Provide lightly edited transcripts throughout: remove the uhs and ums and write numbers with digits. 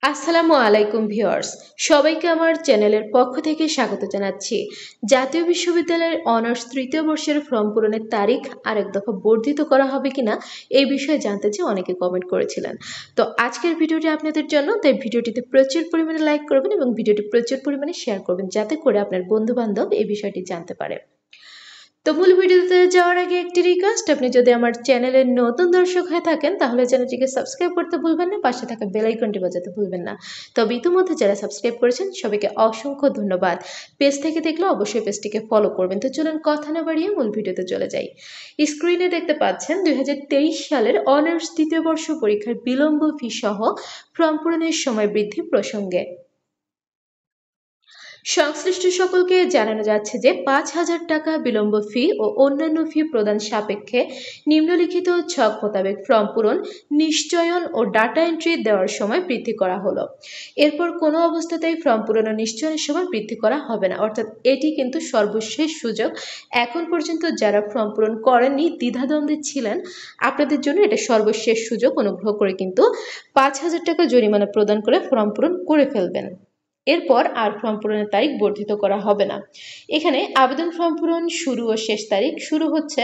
আসসালামু আলাইকুম ভিউয়ার্স, সবাইকে আমার চ্যানেলের পক্ষ থেকে স্বাগত জানাচ্ছি। জাতীয় বিশ্ববিদ্যালয়ের অনার্স তৃতীয় বর্ষের ফর্ম পূরণের তারিখ আরেক দফা বর্ধিত করা হবে কিনা এই বিষয়ে জানতে চেয়ে অনেকে কমেন্ট করেছিলেন। তো আজকের ভিডিওটি আপনাদের জন্য, তাই ভিডিওটিতে প্রচুর পরিমাণে লাইক করবেন এবং ভিডিওটি প্রচুর পরিমাণে শেয়ার করবেন, যাতে করে আপনার বন্ধু বান্ধব এই বিষয়টি জানতে পারে। তো মূল ভিডিওতে যাওয়ার আগে একটি রিকোয়েস্ট, আপনি যদি আমার চ্যানেলের নতুন দর্শক হয়ে থাকেন তাহলে চ্যানেলটিকে সাবস্ক্রাইব করতে ভুলবেন না, পাশে থাকা বেল আইকনটি বাজাতে ভুলবেন না। তবে ইতিমধ্যে যারা সাবস্ক্রাইব করেছেন সবাইকে অসংখ্য ধন্যবাদ। পেজ থেকে দেখলে অবশ্যই পেজটিকে ফলো করবেন। তো চলুন কথা না বাড়িয়ে মূল ভিডিওতে চলে যাই। স্ক্রিনে দেখতে পাচ্ছেন 2023 সালের অনার্স তৃতীয় বর্ষ পরীক্ষার বিলম্ব ফি সহ ফর্ম পূরণের সময় বৃদ্ধি প্রসঙ্গে সংশ্লিষ্ট সকলকে জানানো যাচ্ছে যে 5,000 টাকা বিলম্ব ফি ও অন্যান্য ফি প্রদান সাপেক্ষে নিম্নলিখিত ছক মোতাবেক ফর্ম পূরণ, নিশ্চয়ন ও ডাটা এন্ট্রি দেওয়ার সময় বৃদ্ধি করা হলো। এরপর কোনো অবস্থাতেই ফর্ম পূরণ ও নিশ্চয়নের সময় বৃদ্ধি করা হবে না, অর্থাৎ এটি কিন্তু সর্বশেষ সুযোগ। এখন পর্যন্ত যারা ফর্ম পূরণ করেননি, দ্বিধাদ্বন্দ্বে ছিলেন, আপনাদের জন্য এটা সর্বশেষ সুযোগ। অনুগ্রহ করে কিন্তু 5,000 টাকা জরিমানা প্রদান করে ফর্ম পূরণ করে ফেলবেন। এরপর আর ফর্ম পূরণের তারিখ বর্ধিত করা হবে না। এখানে আবেদন ফর্ম পূরণ শুরু ও শেষ তারিখ শুরু হচ্ছে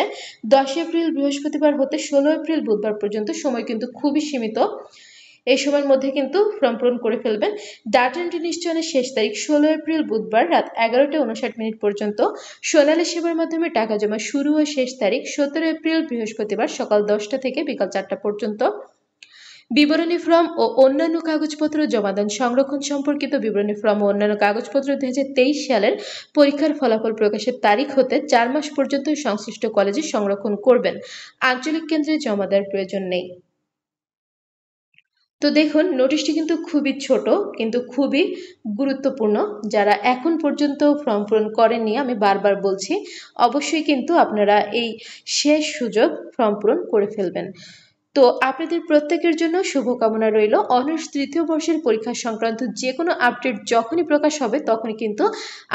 10 এপ্রিল বৃহস্পতিবার হতে 16 এপ্রিল বুধবার পর্যন্ত। সময় কিন্তু খুবই সীমিত, এই সময়ের মধ্যে কিন্তু ফর্ম পূরণ করে ফেলবেন। ডাটা এন্ট্রি নিশ্চয়নের শেষ তারিখ 16 এপ্রিল বুধবার রাত 11টা 59 পর্যন্ত। সোনালী সেবার মাধ্যমে টাকা জমা শুরু ও শেষ তারিখ 17 এপ্রিল বৃহস্পতিবার সকাল 10টা থেকে বিকাল 4টা পর্যন্ত। বিবরণী ফর্ম ও অন্যান্য কাগজপত্র জমাদান সংরক্ষণ সম্পর্কিত বিবরণী ফর্ম ও অন্যান্য কাগজপত্র 2023 সালের পরীক্ষার ফলাফল প্রকাশের তারিখ হতে 4 মাস পর্যন্ত সংশ্লিষ্ট কলেজে সংরক্ষণ করবেন। আঞ্চলিক কেন্দ্রে জমা দেওয়ার প্রয়োজন নেই। তো দেখুন, নোটিশটি কিন্তু খুবই ছোট কিন্তু খুবই গুরুত্বপূর্ণ। যারা এখন পর্যন্ত ফর্ম পূরণ করেননি, আমি বারবার বলছি, অবশ্যই কিন্তু আপনারা এই শেষ সুযোগ ফর্ম পূরণ করে ফেলবেন। তো আপনাদের প্রত্যেকের জন্য শুভকামনা রইল। অনার্স তৃতীয় বর্ষের পরীক্ষা সংক্রান্ত যে কোনো আপডেট যখনই প্রকাশ হবে তখনই কিন্তু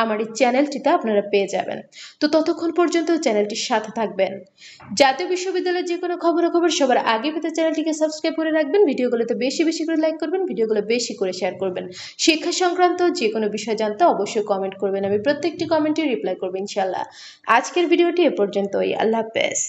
আমার এই চ্যানেলটিতে আপনারা পেয়ে যাবেন। তো ততক্ষণ পর্যন্ত চ্যানেলটির সাথে থাকবেন। জাতীয় বিশ্ববিদ্যালয়ের যে কোনো খবরাখবর সবার আগে পেতে চ্যানেলটিকে সাবস্ক্রাইব করে রাখবেন। ভিডিওগুলোতে বেশি বেশি করে লাইক করবেন, ভিডিওগুলো বেশি করে শেয়ার করবেন। শিক্ষা সংক্রান্ত যে কোনো বিষয় জানতে অবশ্যই কমেন্ট করবেন, আমি প্রত্যেকটি কমেন্টে রিপ্লাই করবো ইনশাল্লাহ। আজকের ভিডিওটি এ পর্যন্তই। আল্লাহ হাফেজ।